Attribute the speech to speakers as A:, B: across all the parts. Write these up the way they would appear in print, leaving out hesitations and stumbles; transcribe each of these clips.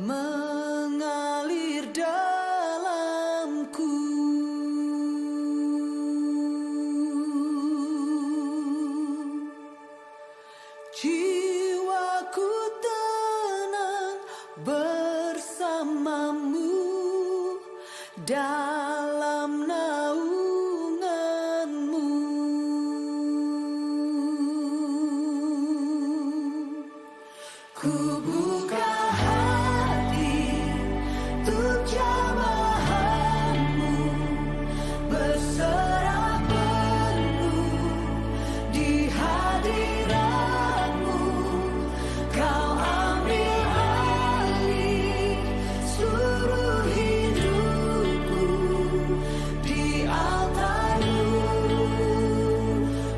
A: mengalir dalamku. Jiwaku tenang bersamamu dalam naunganmu. Ku buka hati untuk jamahanmu, berserah penuh di hadiratmu. Kau ambil alih seluruh hidupku di altarmu,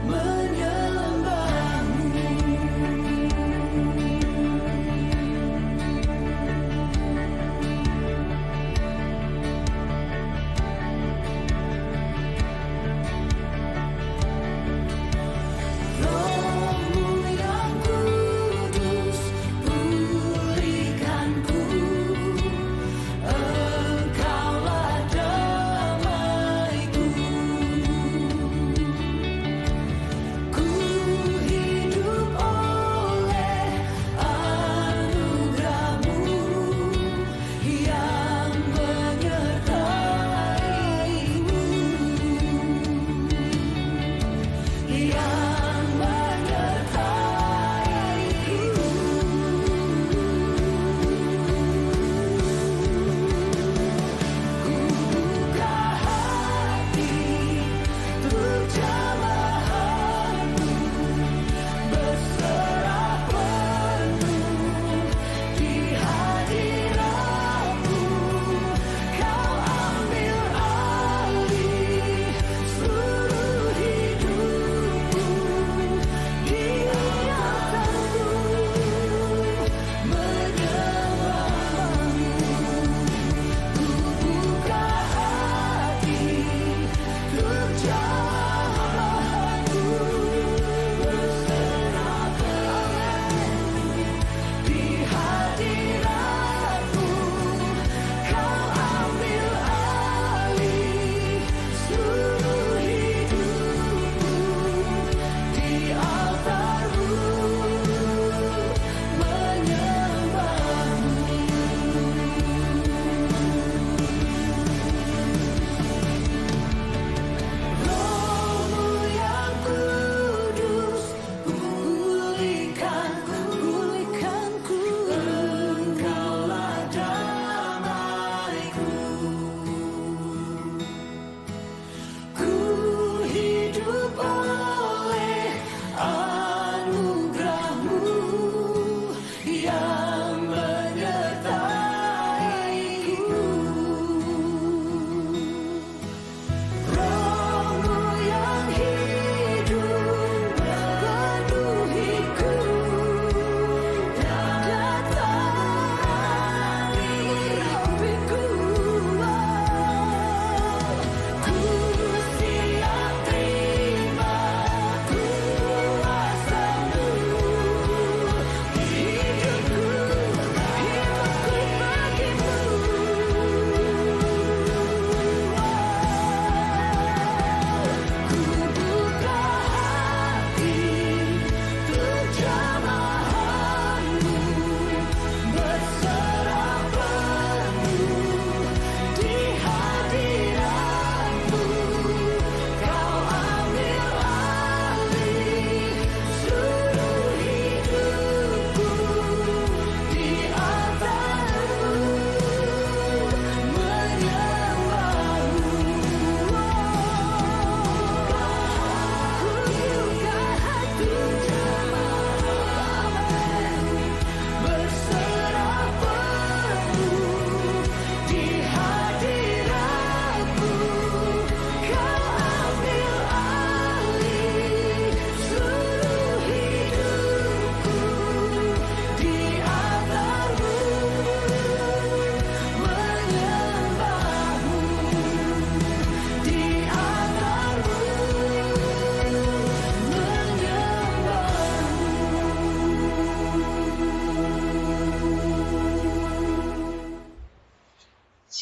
A: menyembahmu.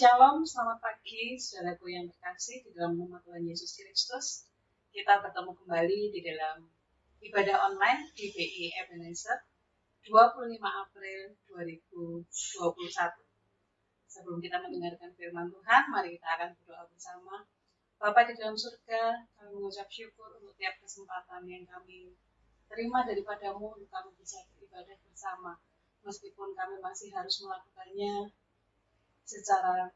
B: Shalom, selamat pagi saudaraku yang terkasih di dalam nama Tuhan Yesus Kristus. Kita bertemu kembali di dalam ibadah online di GBI Ebenezer 25 April 2021. Sebelum kita mendengarkan firman Tuhan, mari kita akan berdoa bersama. Bapa di dalam surga, kami mengucap syukur untuk tiap kesempatan yang kami terima daripadamu untuk kami bisa beribadah bersama. Meskipun kami masih harus melakukannya secara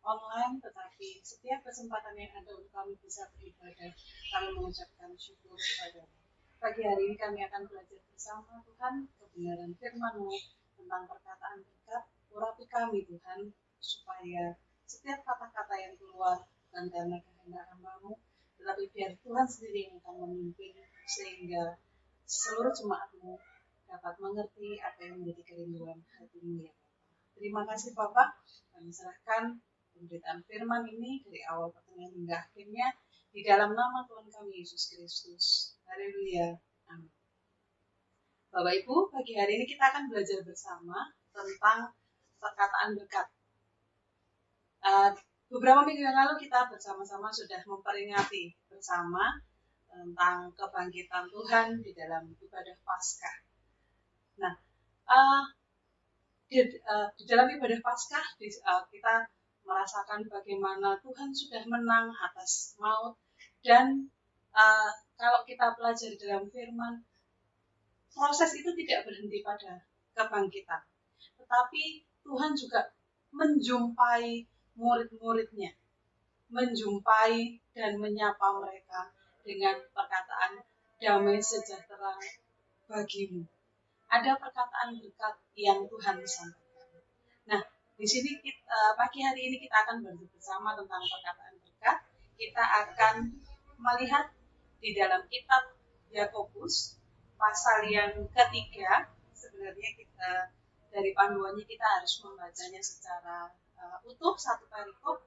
B: online, tetapi setiap kesempatan yang ada untuk kami bisa beribadah, kami mengucapkan syukur kepada-Mu. Pagi hari ini kami akan belajar bersama Tuhan kebenaran firman-Mu tentang perkataan berkat. Urapi kami Tuhan, supaya setiap kata-kata yang keluar bukan karena kehendak hamba-Mu, tetapi biar Tuhan sendiri yang akan memimpin, sehingga seluruh jemaat-Mu dapat mengerti apa yang menjadi kerinduan hati-Mu ya Bapa. Terima kasih Bapak, kami serahkan pemberitaan firman ini dari awal pertengahan hingga akhirnya di dalam nama Tuhan kami Yesus Kristus. Haleluya. Amin. Bapak Ibu, pagi hari ini kita akan belajar bersama tentang perkataan berkat. Beberapa minggu yang lalu kita bersama-sama sudah memperingati bersama tentang kebangkitan Tuhan di dalam ibadah Paskah. Nah, di dalam ibadah Paskah kita merasakan bagaimana Tuhan sudah menang atas maut, dan kalau kita pelajari dalam firman, proses itu tidak berhenti pada kebangkitan, tetapi Tuhan juga menjumpai murid-muridnya, menjumpai dan menyapa mereka dengan perkataan damai sejahtera bagimu. Ada perkataan berkat yang Tuhan sampaikan. Nah, di sini pagi hari ini kita akan belajar bersama tentang perkataan berkat. Kita akan melihat di dalam kitab Yakobus pasal yang ketiga. Sebenarnya kita dari panduannya kita harus membacanya secara utuh satu perikop,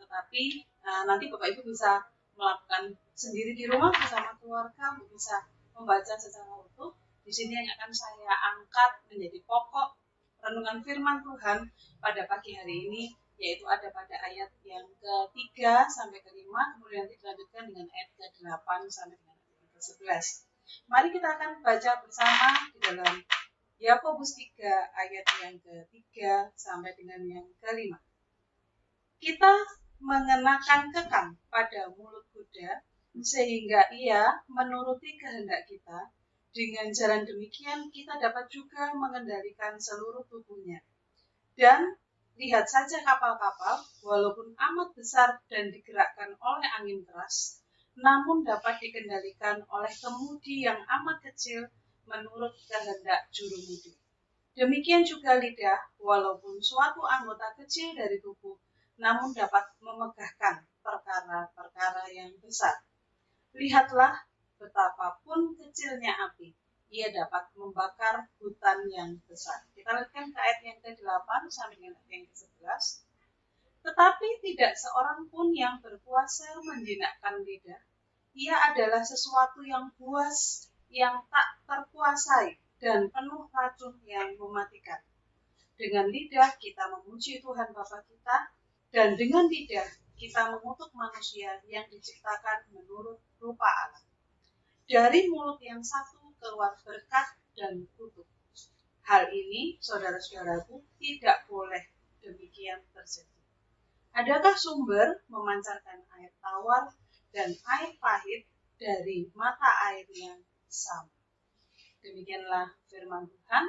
B: tetapi nanti Bapak Ibu bisa melakukan sendiri di rumah bersama keluarga, bisa membaca secara utuh. Di sini yang akan saya angkat menjadi pokok renungan firman Tuhan pada pagi hari ini, yaitu ada pada ayat yang ke-3 sampai ke-5, kemudian nanti dilanjutkan dengan ayat ke-8 sampai dengan ayat ke-11. Mari kita akan baca bersama di dalam Yakobus 3 ayat yang ke-3 sampai dengan yang ke-5. Kita mengenakan kekang pada mulut kuda, sehingga ia menuruti kehendak kita. Dengan jalan demikian, kita dapat juga mengendalikan seluruh tubuhnya. Dan lihat saja kapal-kapal, walaupun amat besar dan digerakkan oleh angin keras, namun dapat dikendalikan oleh kemudi yang amat kecil menurut kehendak jurumudi. Demikian juga lidah, walaupun suatu anggota kecil dari tubuh, namun dapat memegahkan perkara-perkara yang besar. Lihatlah, betapapun kecilnya api, ia dapat membakar hutan yang besar. Kita lihatkan ke ayat yang ke-8 sampai dengan ayat yang ke-11. Tetapi tidak seorang pun yang berkuasa menjinakkan lidah. Ia adalah sesuatu yang buas, yang tak terkuasai, dan penuh racun yang mematikan. Dengan lidah kita memuji Tuhan Bapa kita, dan dengan lidah kita mengutuk manusia yang diciptakan menurut rupa Allah. Dari mulut yang satu keluar berkat dan kutuk. Hal ini, saudara-saudaraku, tidak boleh demikian terjadi. Adakah sumber memancarkan air tawar dan air pahit dari mata air yang sama? Demikianlah firman Tuhan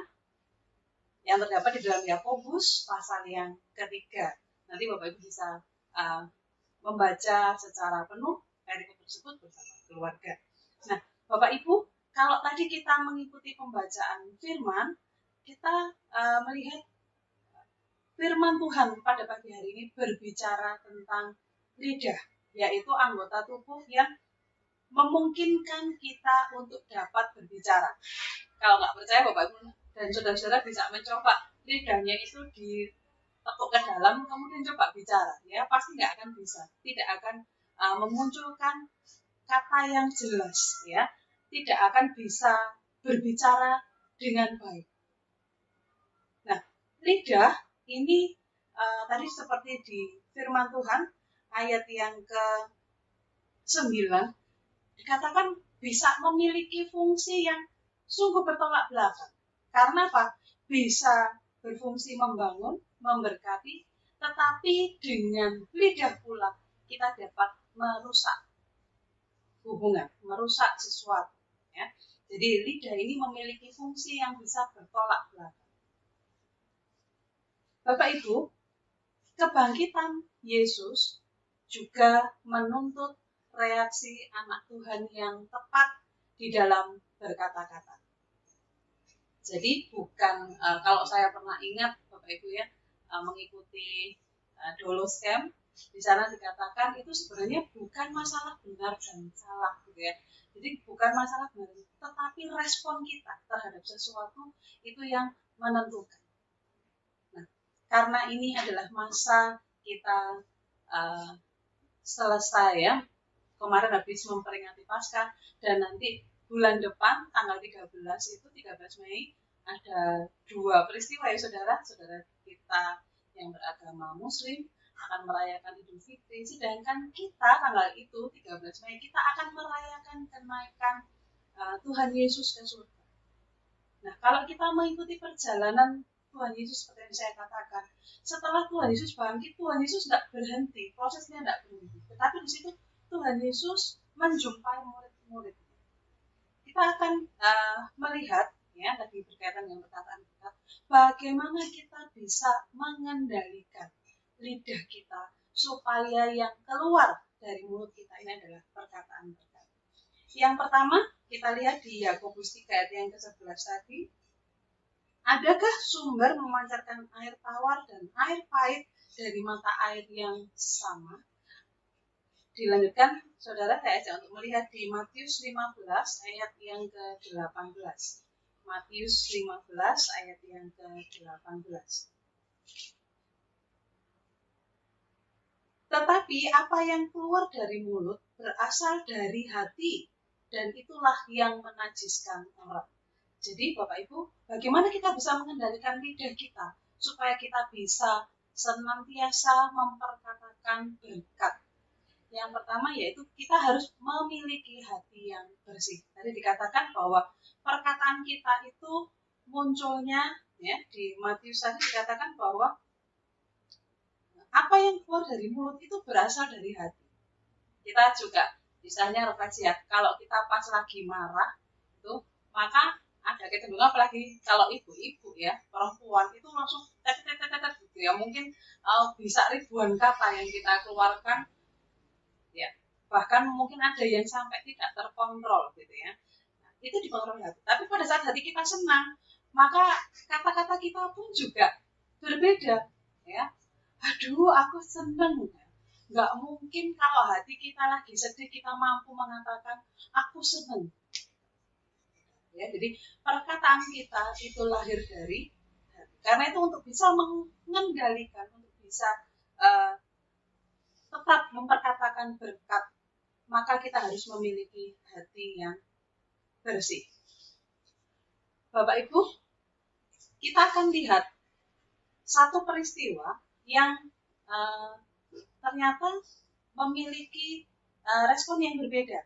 B: yang terdapat di dalam Yakobus pasal yang ketiga. Nanti Bapak Ibu bisa membaca secara penuh perikop tersebut bersama keluarga. Nah, Bapak Ibu, kalau tadi kita mengikuti pembacaan firman, kita melihat firman Tuhan pada pagi hari ini berbicara tentang lidah, yaitu anggota tubuh yang memungkinkan kita untuk dapat berbicara. Kalau nggak percaya, Bapak Ibu dan saudara-saudara bisa mencoba lidahnya itu ditekuk ke dalam, kemudian coba bicara, ya pasti nggak akan bisa, tidak akan memunculkan kata yang jelas, ya, tidak akan bisa berbicara dengan baik. Nah, lidah ini tadi seperti di firman Tuhan ayat yang ke-9 dikatakan bisa memiliki fungsi yang sungguh bertolak belakang. Karena apa? Bisa berfungsi membangun, memberkati, tetapi dengan lidah pula kita dapat merusak hubungan, merusak sesuatu. Ya. Jadi lidah ini memiliki fungsi yang bisa bertolak belakang. Bapak Ibu, kebangkitan Yesus juga menuntut reaksi anak Tuhan yang tepat di dalam berkata-kata. Jadi bukan, kalau saya pernah ingat Bapak Ibu ya, mengikuti Dolos Camp, di sana dikatakan itu sebenarnya bukan masalah benar dan salah gitu ya. Jadi bukan masalah benar, tetapi respon kita terhadap sesuatu itu yang menentukan. Nah, karena ini adalah masa kita selesai ya, kemarin habis memperingati Paskah, dan nanti bulan depan tanggal 13 itu 13 Mei ada 2 peristiwa ya saudara kita yang beragama Muslim akan merayakan Idul Fitri, sedangkan kita tanggal itu 13 Mei kita akan merayakan kenaikan Tuhan Yesus ke surga. Nah, kalau kita mengikuti perjalanan Tuhan Yesus seperti yang saya katakan, setelah Tuhan Yesus bangkit, Tuhan Yesus tidak berhenti, prosesnya tidak berhenti. Tetapi di situ Tuhan Yesus menjumpai murid-murid. Kita akan melihat, ya tadi berkaitan dengan perkataan kita, bagaimana kita bisa mengendalikan lidah kita supaya yang keluar dari mulut kita ini adalah perkataan-perkataan. Yang pertama, kita lihat di Yakobus 3 ayat yang ke-11 tadi. Adakah sumber memancarkan air tawar dan air pahit dari mata air yang sama? Dilanjutkan, saudara, saya ajak untuk melihat di Matius 15 ayat yang ke-18. Matius 15 ayat yang ke-18. Tetapi apa yang keluar dari mulut berasal dari hati, dan itulah yang menajiskan orang. Jadi Bapak Ibu, bagaimana kita bisa mengendalikan lidah kita supaya kita bisa senantiasa memperkatakan berkat? Yang pertama yaitu kita harus memiliki hati yang bersih. Tadi dikatakan bahwa perkataan kita itu munculnya ya di Matius tadi dikatakan bahwa apa yang keluar dari mulut itu berasal dari hati. Kita juga misalnya refleksi ya, kalau kita pas lagi marah itu maka ada kecenderungan, apalagi kalau ibu-ibu ya, perempuan itu langsung tet gitu ya, mungkin bisa ribuan kata yang kita keluarkan ya, bahkan mungkin ada yang sampai tidak terkontrol gitu ya. Nah, itu dikontrol hati. Tapi pada saat hati kita senang, maka kata-kata kita pun juga berbeda ya. Aduh, aku senang. Nggak mungkin kalau hati kita lagi sedih kita mampu mengatakan aku senang. Ya, jadi perkataan kita itu lahir dari hati. Karena itu untuk bisa mengendalikan, untuk bisa tetap memperkatakan berkat, maka kita harus memiliki hati yang bersih. Bapak Ibu, kita akan lihat satu peristiwa yang ternyata memiliki respon yang berbeda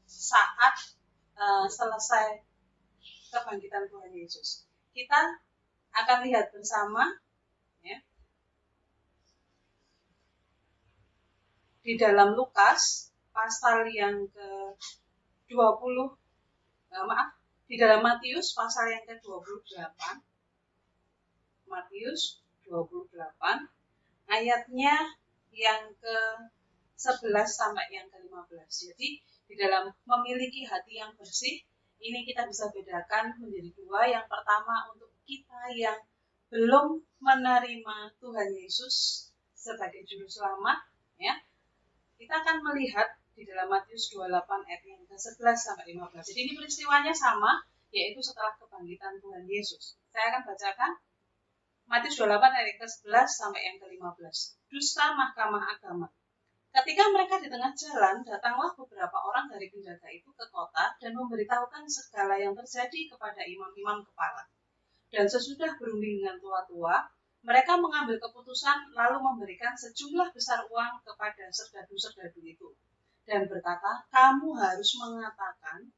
B: saat selesai kebangkitan Tuhan Yesus. Kita akan lihat bersama ya, di dalam Lukas pasal yang ke-20, di dalam Matius pasal yang ke-28, Matius 28 ayatnya yang ke-11 sampai yang ke-15. Jadi di dalam memiliki hati yang bersih, ini kita bisa bedakan menjadi dua. Yang pertama untuk kita yang belum menerima Tuhan Yesus sebagai juru selamat, ya. Kita akan melihat di dalam Matius 28 ayat yang ke-11 sampai 15. Jadi ini peristiwanya sama, yaitu setelah kebangkitan Tuhan Yesus. Saya akan bacakan Matius 28 ayat ke-11 sampai yang ke-15. Dusta Mahkamah Agama. Ketika mereka di tengah jalan, datanglah beberapa orang dari penjaga itu ke kota dan memberitahukan segala yang terjadi kepada imam-imam kepala. Dan sesudah berunding dengan tua-tua, Mereka mengambil keputusan lalu memberikan sejumlah besar uang kepada serdadu-serdadu itu dan berkata, kamu harus mengatakan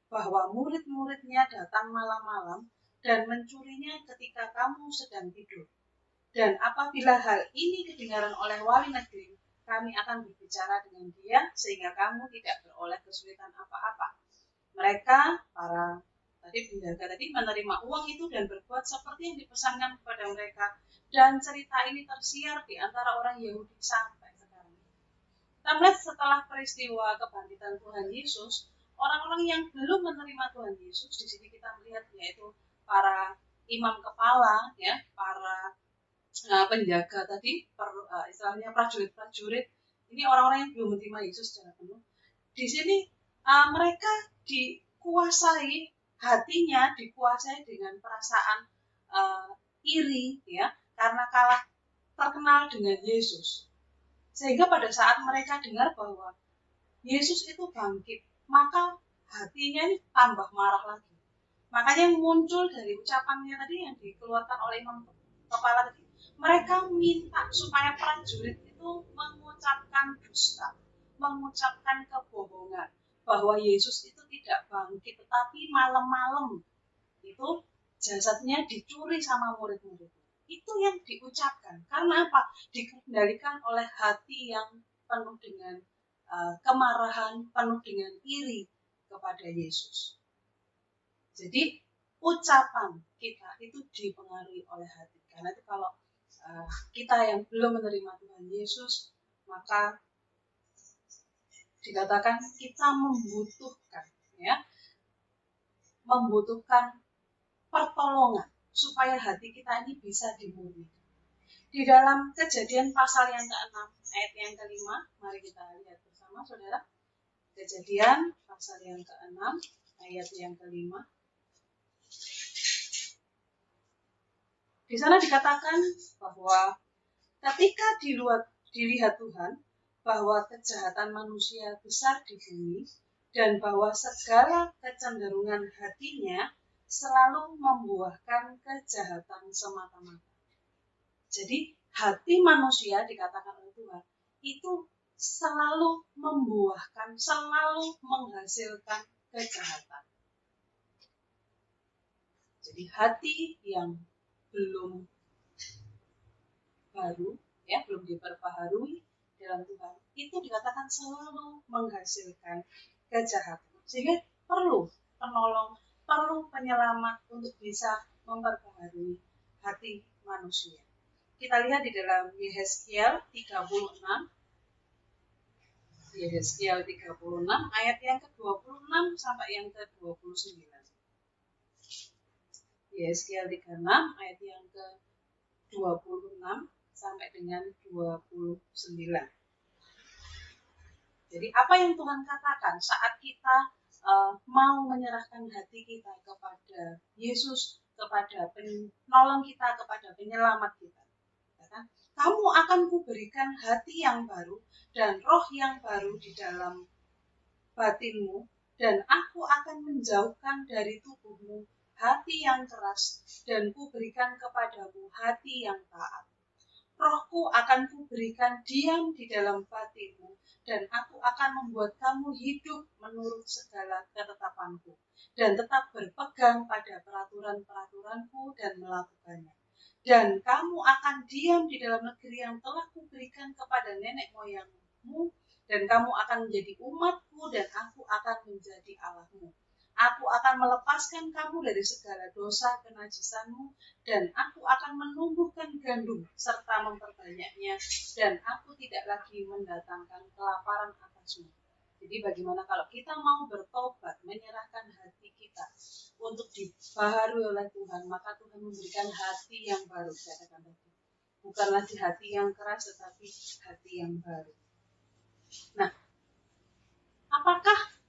B: bahwa murid-muridnya datang malam-malam dan mencurinya ketika kamu sedang tidur. Dan apabila hal ini kedengaran oleh wali negeri, kami akan berbicara dengan dia sehingga kamu tidak beroleh kesulitan apa-apa. Mereka, para penjaga tadi menerima uang itu dan berbuat seperti yang dipesankan kepada mereka. Dan cerita ini tersiar di antara orang Yahudi sampai sekarang. Kita melihat setelah peristiwa kebangkitan Tuhan Yesus, orang-orang yang belum menerima Tuhan Yesus, di sini kita melihat yaitu para imam kepala, ya, para penjaga tadi, istilahnya prajurit-prajurit, ini orang-orang yang belum menerima Yesus secara penuh. Di sini mereka dikuasai hatinya, dikuasai dengan perasaan iri, ya, karena kalah terkenal dengan Yesus. Sehingga pada saat mereka dengar bahwa Yesus itu bangkit, maka hatinya ini tambah marah lagi. Makanya yang muncul dari ucapannya tadi yang dikeluarkan oleh imam kepala tadi, mereka minta supaya prajurit itu mengucapkan dusta, mengucapkan kebohongan bahwa Yesus itu tidak bangkit, tetapi malam-malam itu jasadnya dicuri sama murid-murid. Itu yang diucapkan. Karena apa? Dikendalikan oleh hati yang penuh dengan kemarahan, penuh dengan iri kepada Yesus. Jadi ucapan kita itu dipengaruhi oleh hati. Karena itu kalau kita yang belum menerima Tuhan Yesus, maka dikatakan kita membutuhkan pertolongan supaya hati kita ini bisa dimurnikan. Di dalam Kejadian pasal yang ke-6 ayat yang ke-5, mari kita lihat bersama saudara. Kejadian pasal yang ke-6 ayat yang ke-5. Di sana dikatakan bahwa ketika dilihat Tuhan bahwa kejahatan manusia besar di bumi dan bahwa segala kecenderungan hatinya selalu membuahkan kejahatan semata-mata. Jadi hati manusia dikatakan oleh Tuhan itu selalu membuahkan, selalu menghasilkan kejahatan. Jadi hati yang belum baru, ya, belum diperbaharui dalam Tuhan, itu dikatakan selalu menghasilkan kejahatan. Sehingga perlu penolong, perlu penyelamat untuk bisa memperbaharui hati manusia. Kita lihat di dalam Yehezkiel 36. Yehezkiel 36 ayat yang ke-26 sampai yang ke-29. Yehezkiel 36 ayat yang ke-26 sampai dengan 29. Jadi apa yang Tuhan katakan saat kita mau menyerahkan hati kita kepada Yesus, kepada penolong kita, kepada penyelamat kita. Kamu akan kuberikan hati yang baru dan roh yang baru di dalam batinmu, dan aku akan menjauhkan dari tubuhmu hati yang keras dan kuberikan kepadamu hati yang taat. Rohku akan kuberikan diam di dalam batinmu, dan aku akan membuat kamu hidup menurut segala ketetapanku, dan tetap berpegang pada peraturan-peraturanku dan melakukannya. Dan kamu akan diam di dalam negeri yang telah kuberikan kepada nenek moyangmu, dan kamu akan menjadi umatku, dan aku akan menjadi Allahmu. Aku akan melepaskan kamu dari segala dosa kenajisanmu, dan aku akan menumbuhkan gandum serta memperbanyaknya, dan aku tidak lagi mendatangkan kelaparan atasmu. Jadi bagaimana kalau kita mau bertobat, menyerahkan hati kita untuk dibaharui oleh Tuhan, maka Tuhan memberikan hati yang baru, katakan tadi. Bukan lagi hati yang keras, tetapi hati yang baru. Nah, apakah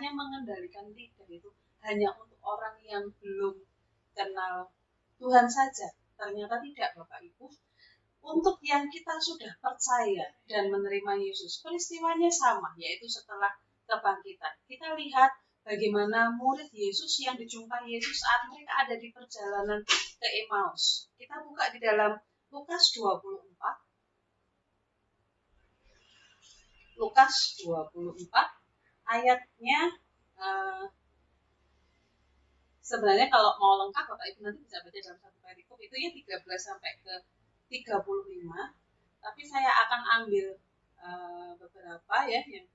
B: mengendalikan lidah itu hanya untuk orang yang belum kenal Tuhan saja? Ternyata tidak, Bapak Ibu. Untuk yang kita sudah percaya dan menerima Yesus, peristiwanya sama, yaitu setelah kebangkitan. Kita lihat bagaimana murid Yesus yang dijumpai Yesus saat mereka ada di perjalanan ke Emmaus. Kita buka di dalam Lukas 24. Lukas 24 ayatnya sebenarnya kalau mau lengkap Bapak Ibu nanti bisa baca dalam satu perikop itu ya 13 sampai ke 35. Tapi saya akan ambil beberapa ya yang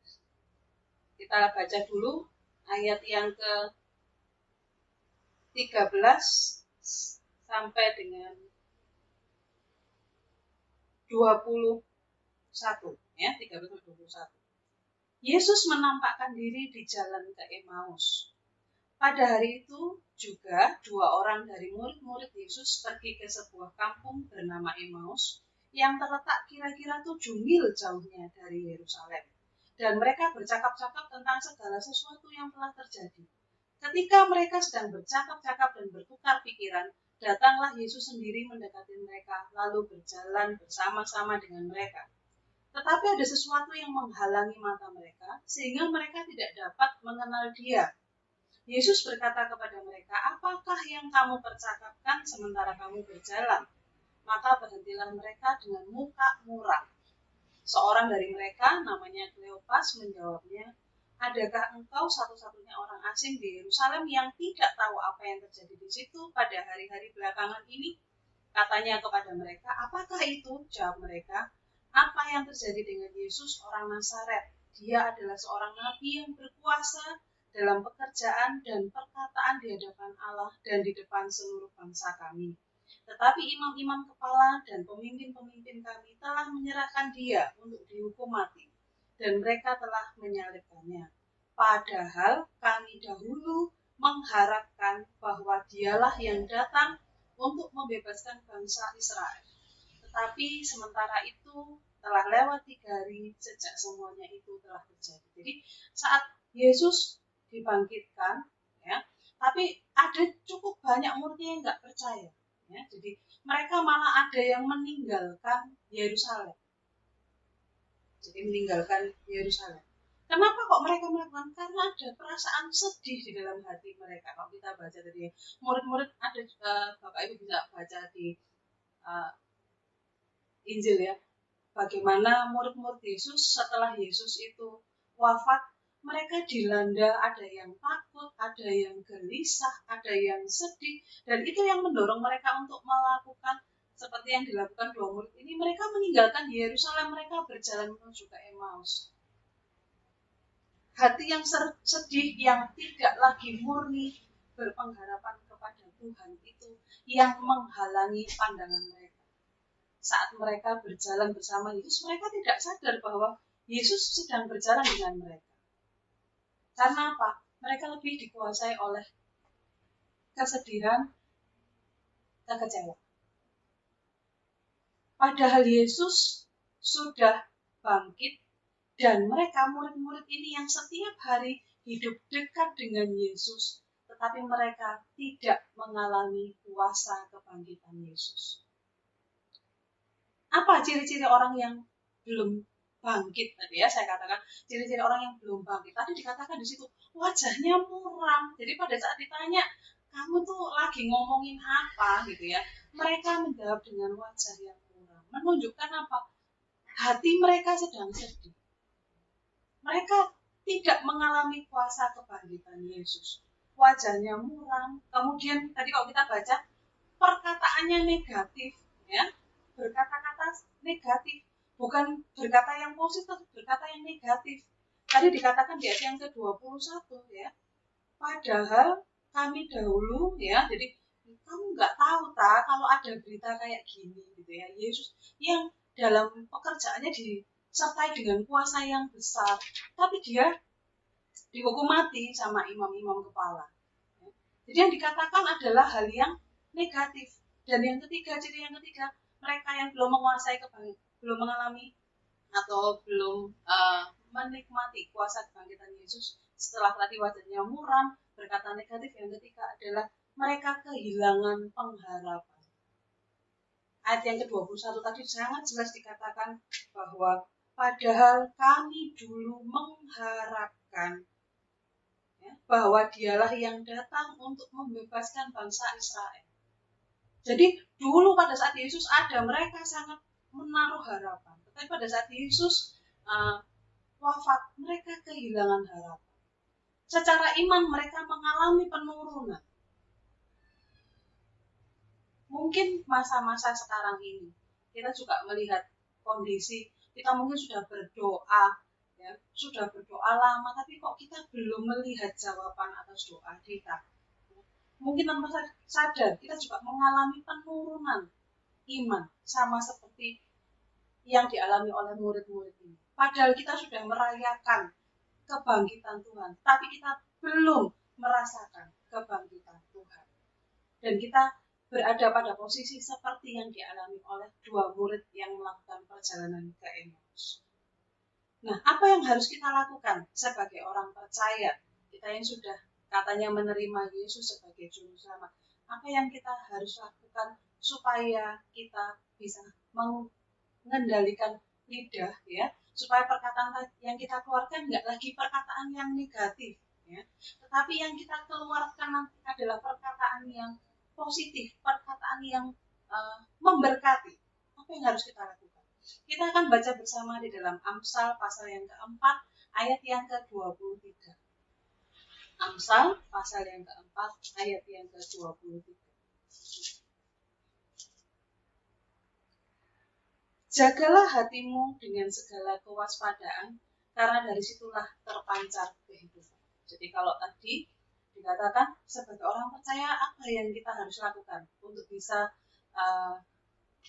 B: kita baca dulu ayat yang ke 13 sampai dengan 21 ya, 13 sampai 21. Yesus menampakkan diri di jalan ke Emmaus. Pada hari itu juga 2 orang dari murid-murid Yesus pergi ke sebuah kampung bernama Emmaus yang terletak kira-kira 7 mil jauhnya dari Yerusalem. Dan mereka bercakap-cakap tentang segala sesuatu yang telah terjadi. Ketika mereka sedang bercakap-cakap dan bertukar pikiran, datanglah Yesus sendiri mendekati mereka, lalu berjalan bersama-sama dengan mereka. Tetapi ada sesuatu yang menghalangi mata mereka, sehingga mereka tidak dapat mengenal Dia. Yesus berkata kepada mereka, "Apakah yang kamu percakapkan sementara kamu berjalan?" Maka berhentilah mereka dengan muka muram. Seorang dari mereka, namanya Kleopas, menjawabnya, "Adakah engkau satu-satunya orang asing di Yerusalem yang tidak tahu apa yang terjadi di situ pada hari-hari belakangan ini?" Katanya kepada mereka, "Apakah itu?" Jawab mereka, "Apa yang terjadi dengan Yesus orang Nazaret? Dia adalah seorang nabi yang berkuasa dalam pekerjaan dan perkataan di hadapan Allah dan di depan seluruh bangsa kami. Tetapi imam-imam kepala dan pemimpin-pemimpin kami telah menyerahkan Dia untuk dihukum mati, dan mereka telah menyalibkannya. Padahal kami dahulu mengharapkan bahwa Dialah yang datang untuk membebaskan bangsa Israel. Tetapi sementara itu telah lewat 3 hari sejak semuanya itu telah terjadi." Jadi saat Yesus dibangkitkan, ya, tapi ada cukup banyak muridnya yang nggak percaya. Ya, jadi mereka malah ada yang meninggalkan Yerusalem. Kenapa kok mereka melakukan? Karena ada perasaan sedih di dalam hati mereka. Kalau kita baca tadi, murid-murid ada, Bapak Ibu bisa baca di Injil ya, bagaimana murid-murid Yesus setelah Yesus itu wafat, mereka dilanda, ada yang takut, ada yang gelisah, ada yang sedih, dan itu yang mendorong mereka untuk melakukan seperti yang dilakukan 2 murid ini. Mereka meninggalkan Yerusalem, mereka berjalan menuju ke Emmaus. Hati yang sedih, yang tidak lagi murni berpengharapan kepada Tuhan itu yang menghalangi pandangan mereka. Saat mereka berjalan bersama Yesus, mereka tidak sadar bahwa Yesus sedang berjalan dengan mereka. Karena apa? Mereka lebih dikuasai oleh kesedihan, kekecewaan. Padahal Yesus sudah bangkit, dan mereka murid-murid ini yang setiap hari hidup dekat dengan Yesus, tetapi mereka tidak mengalami kuasa kebangkitan Yesus. Apa ciri-ciri orang yang belum bangkit tadi ya, saya katakan ciri-ciri orang yang belum bangkit. Tadi dikatakan di situ wajahnya muram. Jadi pada saat ditanya, "Kamu tuh lagi ngomongin apa?" gitu ya, mereka menjawab dengan wajah yang muram. Menunjukkan apa? Hati mereka sedang sedih. Mereka tidak mengalami kuasa kebangkitan Yesus. Wajahnya muram. Kemudian tadi kalau kita baca, perkataannya negatif, ya, berkata-kata negatif. Bukan berkata yang positif, berkata yang negatif. Tadi dikatakan di ayat yang ke-21 ya. Padahal kami dahulu ya, jadi kamu nggak tahu kalau ada berita kayak gini gitu ya. Yesus yang dalam pekerjaannya disertai dengan kuasa yang besar, tapi dia dihukum mati sama imam-imam kepala. Jadi yang dikatakan adalah hal yang negatif. Dan yang ketiga, ciri yang ketiga, mereka yang belum menguasai belum mengalami atau belum menikmati kuasa kebangkitan Yesus setelah tadi wajahnya muram, berkata negatif. Yang ketiga adalah mereka kehilangan pengharapan. Ayat yang ke-21 tadi sangat jelas dikatakan bahwa padahal kami dulu mengharapkan, ya, bahwa dialah yang datang untuk membebaskan bangsa Israel. Jadi dulu pada saat Yesus ada, mereka sangat menaruh harapan. Tetapi pada saat Yesus wafat, mereka kehilangan harapan. Secara iman mereka mengalami penurunan. Mungkin masa-masa sekarang ini kita juga melihat kondisi, kita mungkin sudah berdoa, ya, sudah berdoa lama, tapi kok kita belum melihat jawaban atas doa kita. Mungkin tanpa sadar kita juga mengalami penurunan iman, sama seperti yang dialami oleh murid-murid ini. Padahal kita sudah merayakan kebangkitan Tuhan, tapi kita belum merasakan kebangkitan Tuhan. Dan kita berada pada posisi seperti yang dialami oleh dua murid yang melakukan perjalanan ke Emmaus. Nah, apa yang harus kita lakukan sebagai orang percaya? Kita yang sudah katanya menerima Yesus sebagai juru selamat. Apa yang kita harus lakukan supaya kita bisa mengendalikan lidah, ya, supaya perkataan yang kita keluarkan nggak lagi perkataan yang negatif, ya, tetapi yang kita keluarkan nanti adalah perkataan yang positif, perkataan yang memberkati. Apa yang harus kita lakukan? Kita akan baca bersama di dalam Amsal pasal yang keempat, ayat yang ke-23. Amsal pasal yang keempat, ayat yang ke-23. Jagalah hatimu dengan segala kewaspadaan, karena dari situlah terpancar kehidupan. Jadi kalau tadi dikatakan sebagai orang percaya, apa yang kita harus lakukan untuk bisa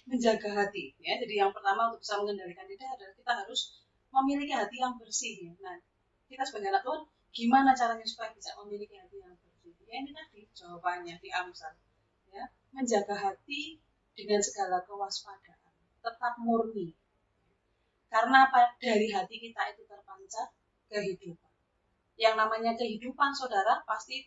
B: menjaga hati, ya. Jadi yang pertama untuk bisa mengendalikan lidah adalah kita harus memiliki hati yang bersih, ya. Nah, kita sebagai anak Tuhan, gimana caranya supaya bisa memiliki hati yang bersih? Ya, ini tadi jawabannya di Amsal, ya. Menjaga hati dengan segala kewaspadaan, tetap murni, karena dari hati kita itu terpancar kehidupan. Yang namanya kehidupan, saudara, pasti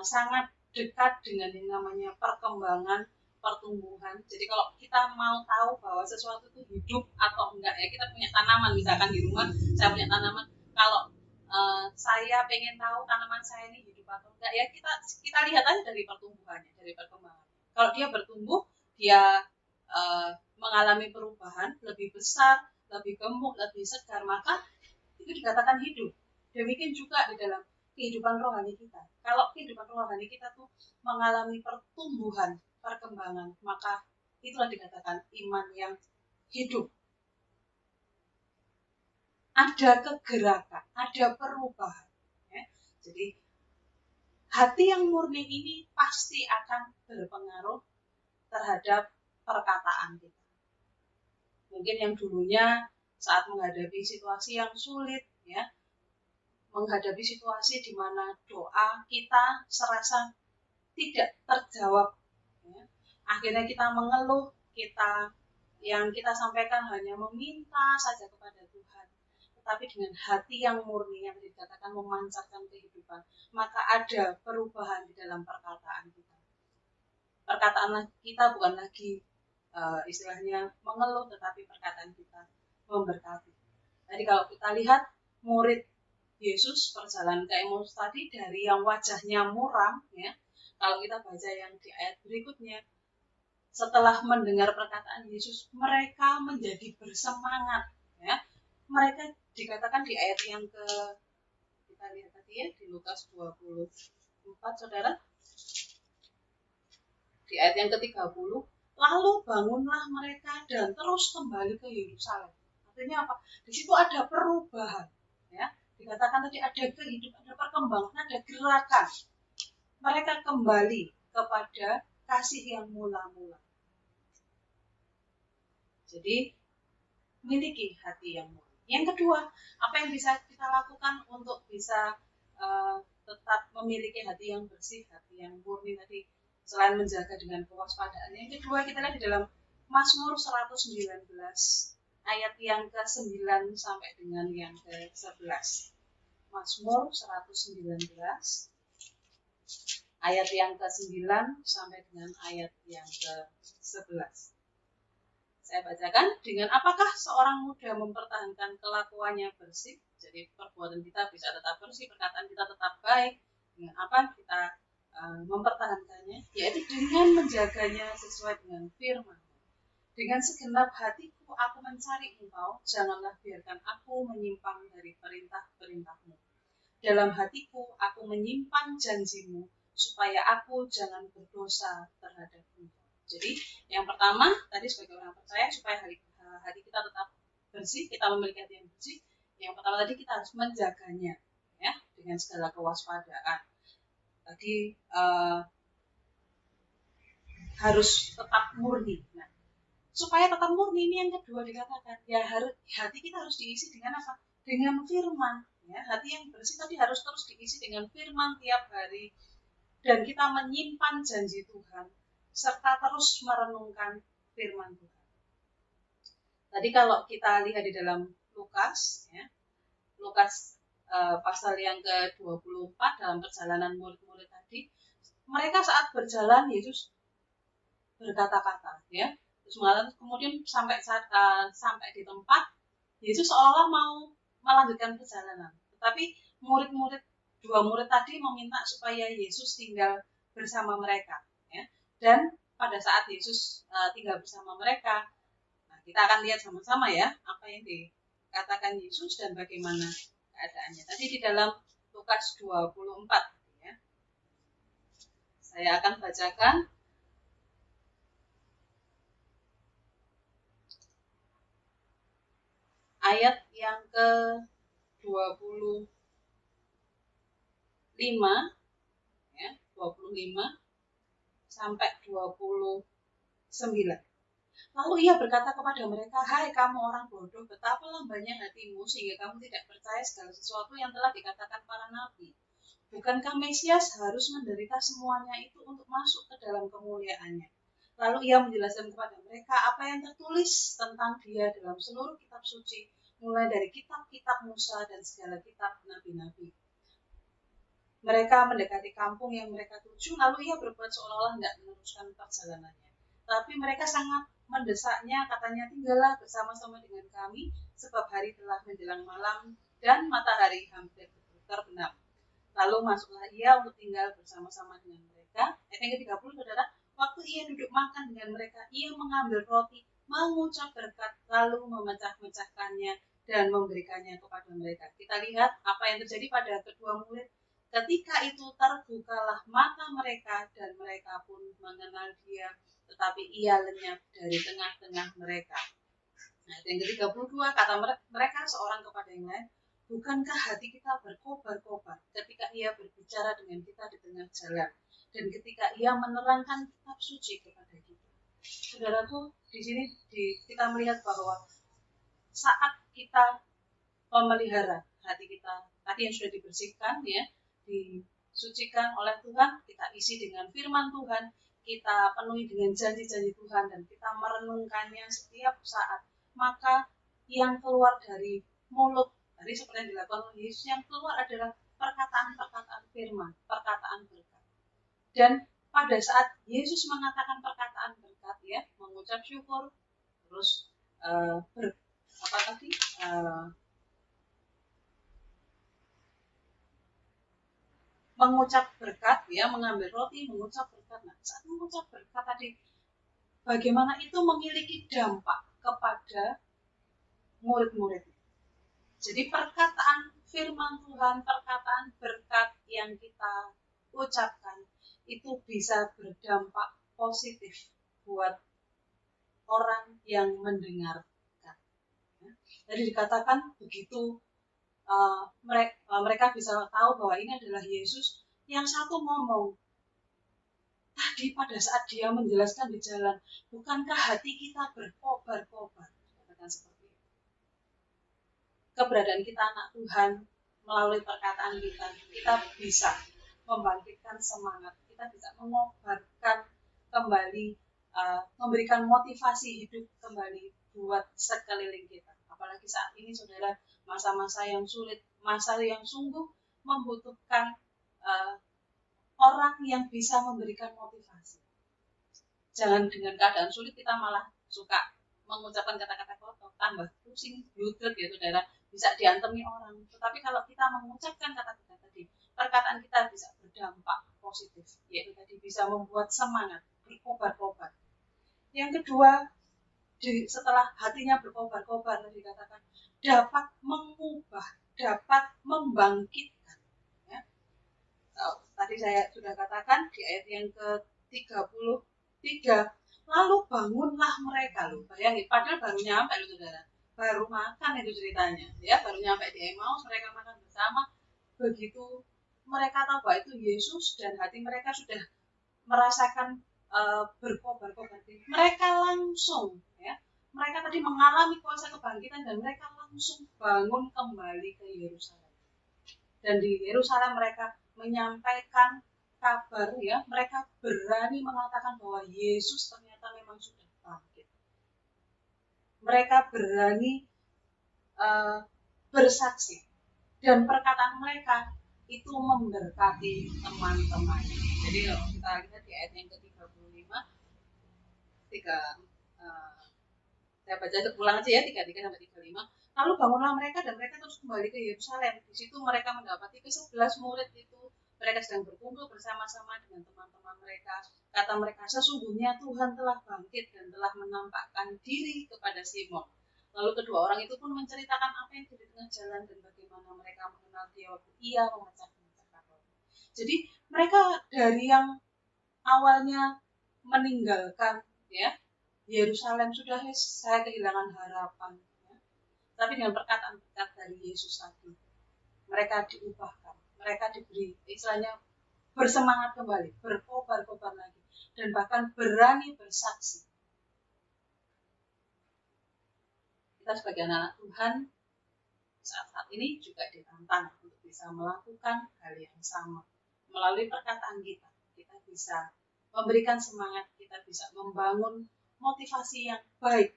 B: sangat dekat dengan yang namanya perkembangan, pertumbuhan. Jadi kalau kita mau tahu bahwa sesuatu itu hidup atau enggak, ya, kita punya tanaman, misalkan di rumah saya punya tanaman, kalau saya pengen tahu tanaman saya ini hidup atau enggak, ya kita lihat aja dari pertumbuhannya, dari perkembangan. Kalau dia bertumbuh, dia mengalami perubahan lebih besar, lebih gemuk, lebih segar, maka itu dikatakan hidup. Demikian juga di dalam kehidupan rohani kita. Kalau kehidupan rohani kita tuh mengalami pertumbuhan, perkembangan, maka itulah dikatakan iman yang hidup. Ada kegerakan, ada perubahan, ya. Jadi hati yang murni ini pasti akan berpengaruh terhadap perkataan kita. Mungkin yang dulunya saat menghadapi situasi yang sulit, ya, menghadapi situasi di mana doa kita serasa tidak terjawab, ya. Akhirnya kita mengeluh, yang kita sampaikan hanya meminta saja kepada Tuhan. Tetapi dengan hati yang murni yang dikatakan memancarkan kehidupan, maka ada perubahan di dalam perkataan kita. Perkataan kita bukan lagi istilahnya mengeluh, tetapi perkataan kita memberkati. Jadi kalau kita lihat murid Yesus perjalanan ke Emmaus tadi, dari yang wajahnya muram, ya, kalau kita baca yang di ayat berikutnya, setelah mendengar perkataan Yesus, mereka menjadi bersemangat, ya. Mereka dikatakan di ayat yang kita lihat tadi, ya, di Lukas 24, saudara, di ayat yang ke-30, lalu bangunlah mereka dan terus kembali ke Yerusalem. Artinya apa? Di situ ada perubahan, ya. Dikatakan tadi ada kehidupan, ada perkembangan, ada gerakan. Mereka kembali kepada kasih yang mula-mula. Jadi miliki hati yang murni. Yang kedua, apa yang bisa kita lakukan untuk bisa tetap memiliki hati yang bersih, hati yang murni tadi, selain menjaga dengan kewaspadaan. Yang kedua, kita lihat di dalam Mazmur 119 ayat yang ke-9 sampai dengan yang ke-11. Mazmur 119 ayat yang ke-9 sampai dengan ayat yang ke-11. Saya bacakan, dengan apakah seorang muda mempertahankan kelakuannya bersih, Jadi perbuatan kita bisa tetap bersih, perkataan kita tetap baik. Dengan apa kita mempertahankannya, yaitu dengan menjaganya sesuai dengan firman. Dengan segenap hatiku aku mencari Engkau, janganlah biarkan aku menyimpang dari perintah-perintahmu. Dalam hatiku aku menyimpan janjimu, supaya aku jangan berdosa terhadap Engkau. Jadi yang pertama tadi sebagai orang percaya supaya hati kita tetap bersih, kita memiliki hati yang bersih. Yang pertama tadi kita harus menjaganya, ya, dengan segala kewaspadaan. Tadi harus tetap murni. Nah, supaya tetap murni ini yang kedua dikatakan, ya hati kita harus diisi dengan apa? Dengan firman. Ya, hati yang bersih tadi harus terus diisi dengan firman tiap hari, dan kita menyimpan janji Tuhan serta terus merenungkan firman Tuhan. Tadi kalau kita lihat di dalam Lukas, ya, Lukas pasal yang ke-24 dalam perjalanan murid-murid tadi, mereka saat berjalan Yesus berkata-kata, ya. Terus kemudian sampai di tempat Yesus seolah mau melanjutkan perjalanan, tetapi dua murid tadi meminta supaya Yesus tinggal bersama mereka, ya. Dan pada saat Yesus tinggal bersama mereka, nah, kita akan lihat sama-sama ya apa yang dikatakan Yesus dan bagaimana keadaannya. Tadi di dalam Lukas 24, ya. Saya akan bacakan ayat yang ke-25, ya, 25 sampai 29. Lalu ia berkata kepada mereka, "Hai kamu orang bodoh, betapa lambannya hatimu sehingga kamu tidak percaya segala sesuatu yang telah dikatakan para nabi. Bukankah Mesias harus menderita semuanya itu untuk masuk ke dalam kemuliaannya?" Lalu ia menjelaskan kepada mereka apa yang tertulis tentang dia dalam seluruh kitab suci, mulai dari kitab-kitab Musa dan segala kitab nabi-nabi. Mereka mendekati kampung yang mereka tuju, lalu ia berbuat seolah-olah tidak meneruskan perjalanannya. Tapi mereka sangat mendesaknya, katanya, "Tinggallah bersama-sama dengan kami, sebab hari telah menjelang malam dan matahari hampir terbenam." Lalu masuklah ia untuk tinggal bersama-sama dengan mereka. Ayat yang ke-30, saudara, waktu ia duduk makan dengan mereka, ia mengambil roti, mengucap berkat, lalu memecah-mecahkannya dan memberikannya kepada mereka. Kita lihat apa yang terjadi pada kedua murid. Ketika itu terbukalah mata mereka dan mereka pun mengenal dia, tetapi ia lenyap dari tengah-tengah mereka. Nah, yang ke-32, kata mereka seorang kepada yang lain, "Bukankah hati kita berkobar-kobar ketika ia berbicara dengan kita di tengah jalan, dan ketika ia menerangkan kitab suci kepada kita?" Saudaraku, di sini kita melihat bahwa saat kita memelihara hati kita tadi yang sudah dibersihkan, ya, disucikan oleh Tuhan, kita isi dengan firman Tuhan, kita penuhi dengan janji-janji Tuhan, dan kita merenungkannya setiap saat, maka yang keluar dari mulut, tadi seperti yang dilakukan oleh Yesus, yang keluar adalah perkataan-perkataan firman, perkataan berkat. Dan pada saat Yesus mengatakan perkataan berkat, ya, mengucap syukur, terus mengucap berkat, ya, mengambil roti, mengucap berkat. Nah, saat mengucap berkat tadi, bagaimana itu memiliki dampak kepada murid-murid. Jadi perkataan firman Tuhan, perkataan berkat yang kita ucapkan itu bisa berdampak positif buat orang yang mendengarkan. Jadi dikatakan begitu mereka bisa tahu bahwa ini adalah Yesus, yang satu ngomong, tadi pada saat dia menjelaskan di jalan, "Bukankah hati kita berkobar-kobar?" Katakan seperti itu. Keberadaan kita anak Tuhan melalui perkataan kita bisa membangkitkan semangat, kita bisa mengobarkan kembali, memberikan motivasi hidup kembali buat sekeliling kita. Apalagi saat ini, saudara, masa-masa yang sulit, masa yang sungguh membutuhkan orang yang bisa memberikan motivasi. Jangan dengan keadaan sulit kita malah suka mengucapkan kata-kata kotor, tambah pusing, gludeg ya saudara, bisa diantemi orang. Tetapi kalau kita mengucapkan kata-kata tadi, perkataan kita bisa berdampak positif, yaitu tadi bisa membuat semangat, berkobar-kobar. Yang kedua, setelah hatinya berkobar-kobar tadi dikatakan dapat mengubah, dapat membangkitkan. Ya. Tadi saya sudah katakan di ayat yang ke-33, lalu bangunlah mereka loh. Bayangin, padahal baru nyampe loh saudara, baru makan itu ceritanya, ya baru nyampe di Emmaus, mereka makan bersama. Begitu mereka tahu bahwa itu Yesus dan hati mereka sudah merasakan berkobar-kobar, mereka langsung ya, mereka tadi mengalami kuasa kebangkitan dan mereka langsung bangun kembali ke Yerusalem. Dan di Yerusalem mereka menyampaikan kabar ya, mereka berani mengatakan bahwa Yesus ternyata memang sudah bangkit. Mereka berani bersaksi dan perkataan mereka itu memberkati teman-teman. Jadi kalau kita lihat di ayat yang ke-35, saya baca ulang aja ya, 33 sampai 35. Lalu bangunlah mereka dan mereka terus kembali ke Yerusalem. Di situ mereka mendapati ke-11 murid itu. Mereka sedang berkumpul bersama-sama dengan teman-teman mereka. Kata mereka, sesungguhnya Tuhan telah bangkit dan telah menampakkan diri kepada Simon. Lalu kedua orang itu pun menceritakan apa yang di tengah jalan dan bagaimana mereka mengenal Dia waktu Ia memecahkan kapal. Jadi mereka dari yang awalnya meninggalkan ya Yerusalem, sudah saya kehilangan harapan ya. Tapi dengan perkataan berkat dari Yesus tadi, mereka diubahkan, mereka diberi istilahnya bersemangat kembali, berkobar-kobar lagi, dan bahkan berani bersaksi. Kita sebagai anak Tuhan saat ini juga ditantang untuk bisa melakukan hal yang sama. Melalui perkataan kita bisa memberikan semangat, kita bisa membangun motivasi yang baik,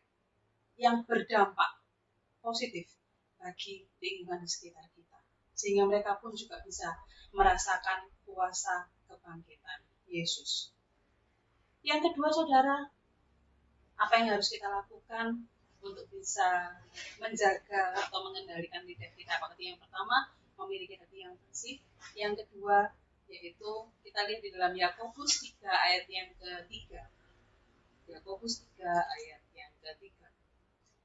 B: yang berdampak positif bagi lingkungan di sekitar kita. Sehingga mereka pun juga bisa merasakan kuasa kebangkitan Yesus. Yang kedua saudara, apa yang harus kita lakukan untuk bisa menjaga atau mengendalikan lidah kita? Yang pertama, memiliki hati yang bersih. Yang kedua, yaitu kita lihat di dalam Yakobus 3 ayat yang ke-3. Yakobus 3 ayat yang ke-3.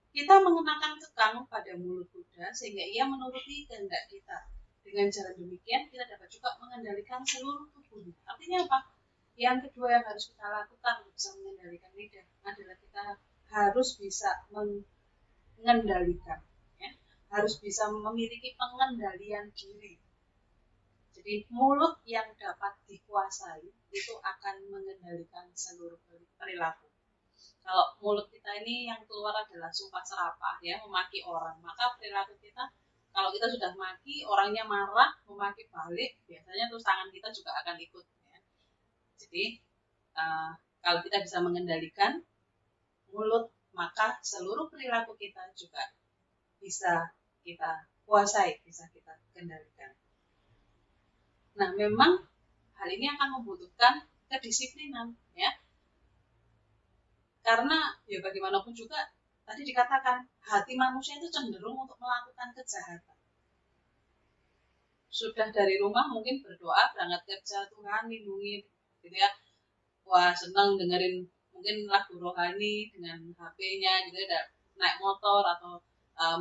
B: Kita mengenakan kekang pada mulut kuda sehingga ia menuruti kehendak kita. Dengan cara demikian kita dapat juga mengendalikan seluruh tubuh. Artinya apa? Yang kedua yang harus kita lakukan untuk bisa mengendalikan lidah adalah kita harus bisa mengendalikan, ya, harus bisa memiliki pengendalian diri. Jadi mulut yang dapat dikuasai itu akan mengendalikan seluruh perilaku. Kalau mulut kita ini yang keluar adalah sumpah serapah, ya, memaki orang, maka perilaku kita, kalau kita sudah maki, orangnya marah, memaki balik, biasanya terus tangan kita juga akan ikut. Ya. Jadi kalau kita bisa mengendalikan mulut, maka seluruh perilaku kita juga bisa kita kuasai, bisa kita kendalikan. Nah, memang hal ini akan membutuhkan kedisiplinan, ya. Karena ya bagaimanapun juga tadi dikatakan hati manusia itu cenderung untuk melakukan kejahatan. Sudah dari rumah mungkin berdoa, berangkat kerja, Tuhan lindungi, gitu ya. Wah, senang dengerin mungkin lagu rohani dengan HP-nya, gitu ya, naik motor atau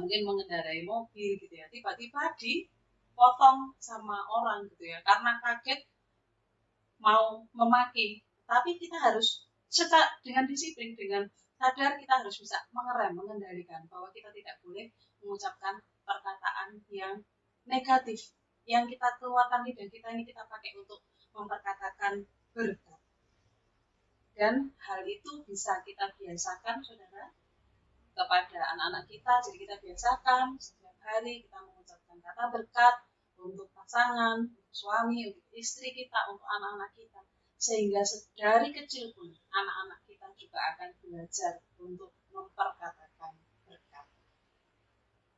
B: mungkin mengendarai mobil, gitu ya. Tiba-tiba dipotong sama orang, gitu ya, karena kaget mau memaki. Tapi kita harus dengan disiplin, dengan sadar kita harus bisa mengerem, mengendalikan bahwa kita tidak boleh mengucapkan perkataan yang negatif. Yang kita keluarkan lidah kita ini kita pakai untuk memperkatakan berkat. Dan hal itu bisa kita biasakan, saudara, kepada anak-anak kita. Jadi kita biasakan setiap hari kita mengucapkan kata berkat untuk pasangan, untuk suami, untuk istri kita, untuk anak-anak kita. Sehingga dari kecil pun anak-anak kita juga akan belajar untuk memperkatakan berkat.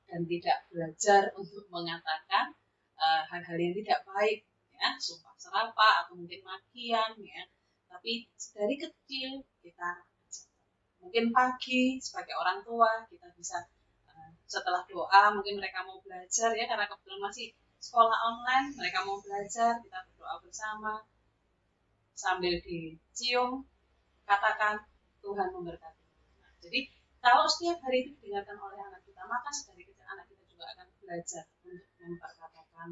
B: Dan tidak belajar untuk mengatakan hal-hal yang tidak baik, ya, sumpah serapah atau mungkin makian, ya. Tapi dari kecil kita Mungkin pagi sebagai orang tua kita bisa setelah doa, mungkin mereka mau belajar ya, karena kebetulan masih sekolah online, mereka mau belajar, kita berdoa bersama sambil dicium, katakan Tuhan memberkati. Nah, jadi kalau setiap hari itu didengarkan oleh anak kita, maka sedari kecil anak kita juga akan belajar untuk memperkatakan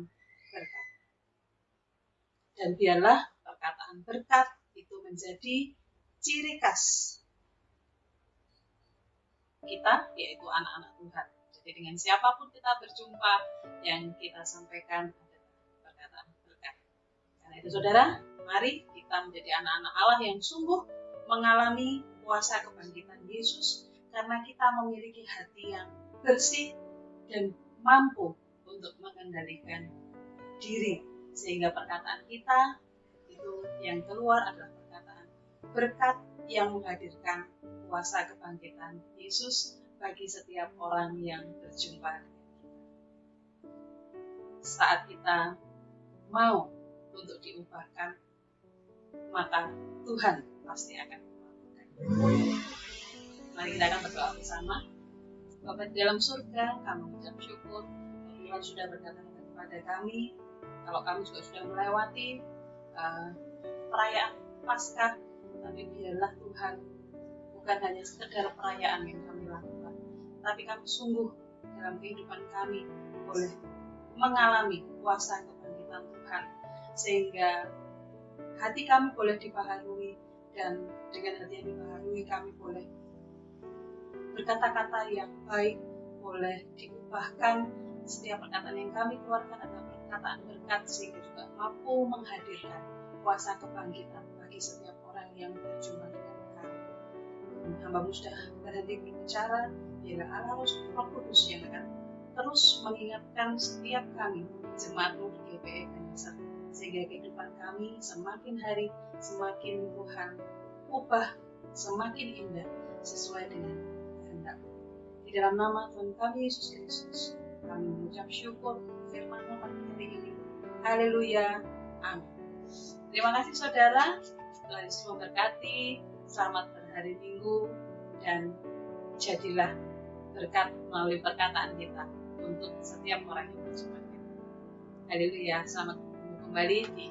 B: berkat. Dan biarlah perkataan berkat itu menjadi ciri khas kita, yaitu anak-anak Tuhan. Jadi dengan siapapun kita berjumpa, yang kita sampaikan adalah perkataan berkat. Karena itu saudara, mari kita menjadi anak-anak Allah yang sungguh mengalami kuasa kebangkitan Yesus, karena kita memiliki hati yang bersih dan mampu untuk mengendalikan diri, sehingga perkataan kita itu yang keluar adalah perkataan berkat yang menghadirkan kuasa kebangkitan Yesus bagi setiap orang yang berjumpa dengan kita. Saat kita mau untuk diubahkan, maka Tuhan pasti akan melakukan. Mari kita akan berdoa bersama. Bapa di dalam surga, kami mengucap syukur Tuhan sudah berkata kepada kami, kalau kami juga sudah melewati perayaan Paskah, tapi biarlah Tuhan bukan hanya sekedar perayaan yang kami lakukan, tapi kami sungguh dalam kehidupan kami boleh mengalami kuasa kebangkitan Tuhan, sehingga hati kami boleh dibaharui, dan dengan hati yang dibaharui kami boleh berkata-kata yang baik, boleh diubahkan. Setiap perkataan yang kami keluarkan adalah perkataan berkat, sehingga juga mampu menghadirkan kuasa kebangkitan bagi setiap orang yang berjumpa dengan kami. Hamba-Mu sudah berhenti berbicara, biarlah Allah Roh Kudus yang akan terus mengingatkan setiap kami, jemaat-Mu di GPE Banjar, sehingga kehidupan kami semakin hari semakin Tuhan ubah, semakin indah sesuai dengan kehendak-Mu. Di dalam nama Tuhan kami Yesus Kristus, kami mengucap syukur firman-Mu pada hari ini. Haleluya. Amin. Terima kasih saudara. Tuhan Yesus memberkati. Selamat berhari Minggu, dan jadilah berkat melalui perkataan kita untuk setiap orang yang berjumpa kita. Haleluya. Selamat kembali di